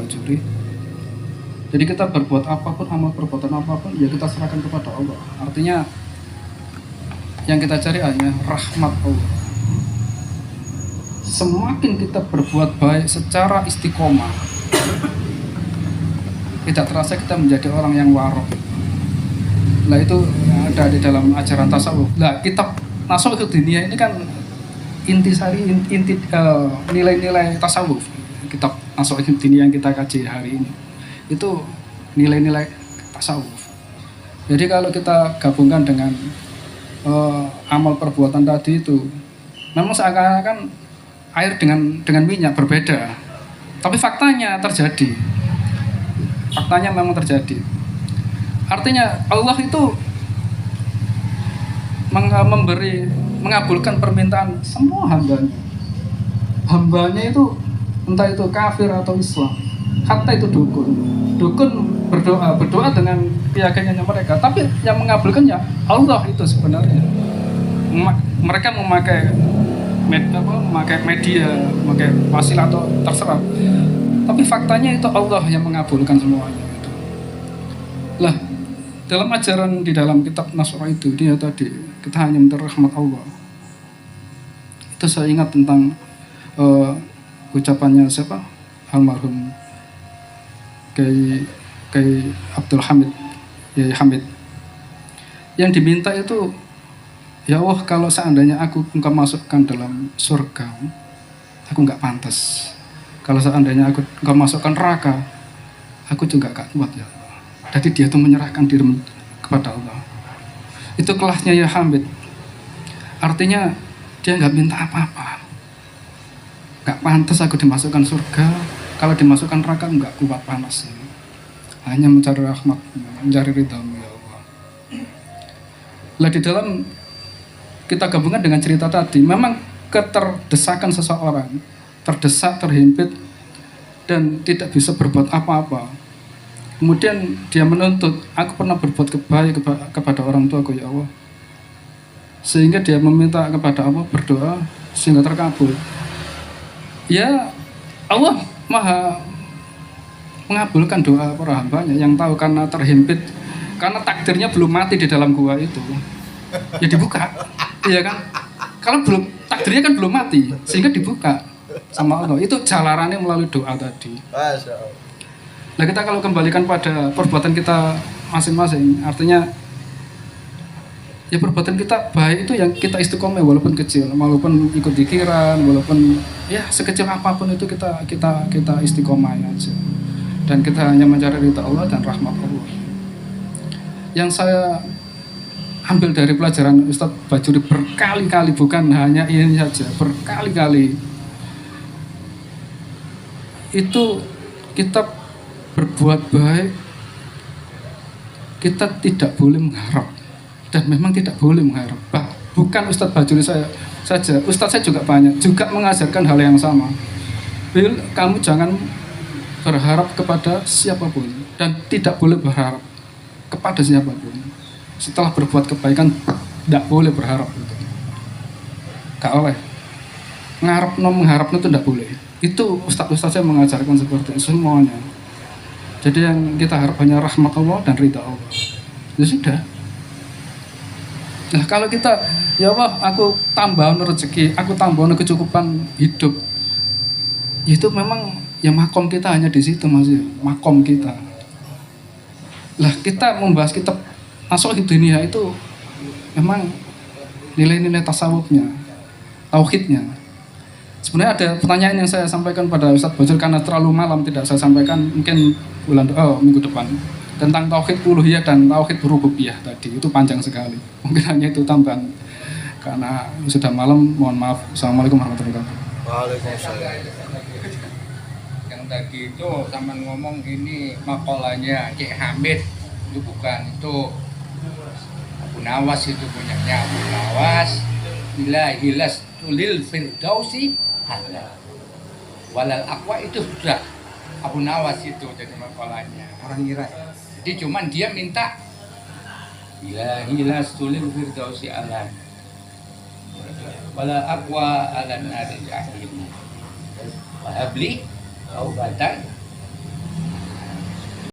Bajuri. Jadi kita berbuat apapun, amal perbuatan apapun, ya kita serahkan kepada Allah. Artinya yang kita cari hanya rahmat Allah. Semakin kita berbuat baik secara istiqomah, tidak terasa kita menjadi orang yang warok. Nah itu ada di dalam ajaran tasawuf. Nah kitab Tasawuf Dunia ini kan intisari nilai-nilai tasawuf. Kitab Tasawuf Dunia yang kita kaji hari ini itu nilai-nilai tasawuf. Jadi kalau kita gabungkan dengan amal perbuatan tadi itu, memang seakan-akan air dengan minyak berbeda. Tapi faktanya terjadi. Faktanya memang terjadi. Artinya Allah itu mengabulkan permintaan semua hambanya. Hambanya itu entah itu kafir atau Islam, hatta itu dukun berdoa dengan keyakinannya mereka, tapi yang mengabulkannya Allah itu sebenarnya. Mereka memakai media, memakai wasilah atau terserah, tapi faktanya itu Allah yang mengabulkan semuanya itu. Lah dalam ajaran di dalam kitab Nasrah itu dia tadi kita hanya mencari rahmat Allah. Itu saya ingat tentang ucapannya siapa, almarhum Kiai Abdul Hamid, Kiai Hamid, yang diminta itu, ya Allah kalau seandainya engkau masukkan dalam surga, aku nggak pantas. Kalau seandainya engkau masukkan neraka, aku juga gak kuat ya. Jadi dia itu menyerahkan diri kepada Allah. Itu kelasnya ya Hamid. Artinya dia nggak minta apa-apa. Nggak pantas aku dimasukkan surga. Kalau dimasukkan neraka nggak kuat panasnya. Hanya mencari rahmat, mencari ridhamu ya Allah. Lah di dalam kita gabungkan dengan cerita tadi, memang keterdesakan seseorang, terdesak, terhimpit, dan tidak bisa berbuat apa-apa. Kemudian dia menuntut, aku pernah berbuat baik kepada orang tuaku ya Allah. Sehingga dia meminta kepada Allah, berdoa sehingga terkabul. Ya Allah maha mengabulkan doa para hambanya yang tahu, karena terhimpit, karena takdirnya belum mati di dalam gua itu. Ya dibuka, iya kan? Kalau belum, takdirnya kan belum mati, sehingga dibuka sama Allah. Itu jalarannya melalui doa tadi. Nah kita kalau kembalikan pada perbuatan kita masing-masing, artinya ya perbuatan kita baik itu yang kita istiqomah walaupun kecil, walaupun ikut zikiran, walaupun ya sekecil apapun itu kita istiqomah aja. Dan kita hanya mencari ridha Allah dan rahmat Allah. Yang saya ambil dari pelajaran Ustadz Bajuri berkali-kali, bukan hanya ini saja, berkali-kali, itu kita berbuat baik, kita tidak boleh mengharap, dan memang tidak boleh mengharap. Bukan Ustadz Bajuri saya saja, Ustadz saya juga banyak juga mengajarkan hal yang sama. Bil, kamu jangan berharap kepada siapapun dan tidak boleh berharap kepada siapapun. Setelah berbuat kebaikan tidak boleh berharap itu. Gak oleh. Mengharap itu tidak boleh. Itu Ustadz saya mengajarkan seperti itu semuanya. Jadi yang kita harap hanya rahmat Allah dan ridha Allah. Ya sudah. Nah kalau kita, ya Allah aku tambahan rezeki, aku tambahan kecukupan hidup, itu memang ya makom kita hanya di situ Mas ya, makom kita. Lah kita membahas kitab Tasawuf Dunia itu memang nilai-nilai tasawufnya, tauhidnya. Sebenarnya ada pertanyaan yang saya sampaikan pada Ustadz Bajuri, karena terlalu malam tidak saya sampaikan, mungkin minggu depan, tentang tauhid uluhiyah dan tauhid rububiyah tadi. Itu panjang sekali, mungkin hanya itu tambahan karena sudah malam, mohon maaf. Assalamualaikum warahmatullahi wabarakatuh. Waalaikumsalam. Yang tadi itu sama ngomong gini, makalahnya Cik Hamid itu bukan, itu Abu Nawas, itu punyanya Abu Nawas. Ilahilas tulil firdausi halal walal aqwa, itu sudah Abu Nawas itu jadi makalahnya orang Irak. Jadi cuman dia minta ilahilas tulil firdausi halal walal aqwa ala nari jahim wahabli taubatan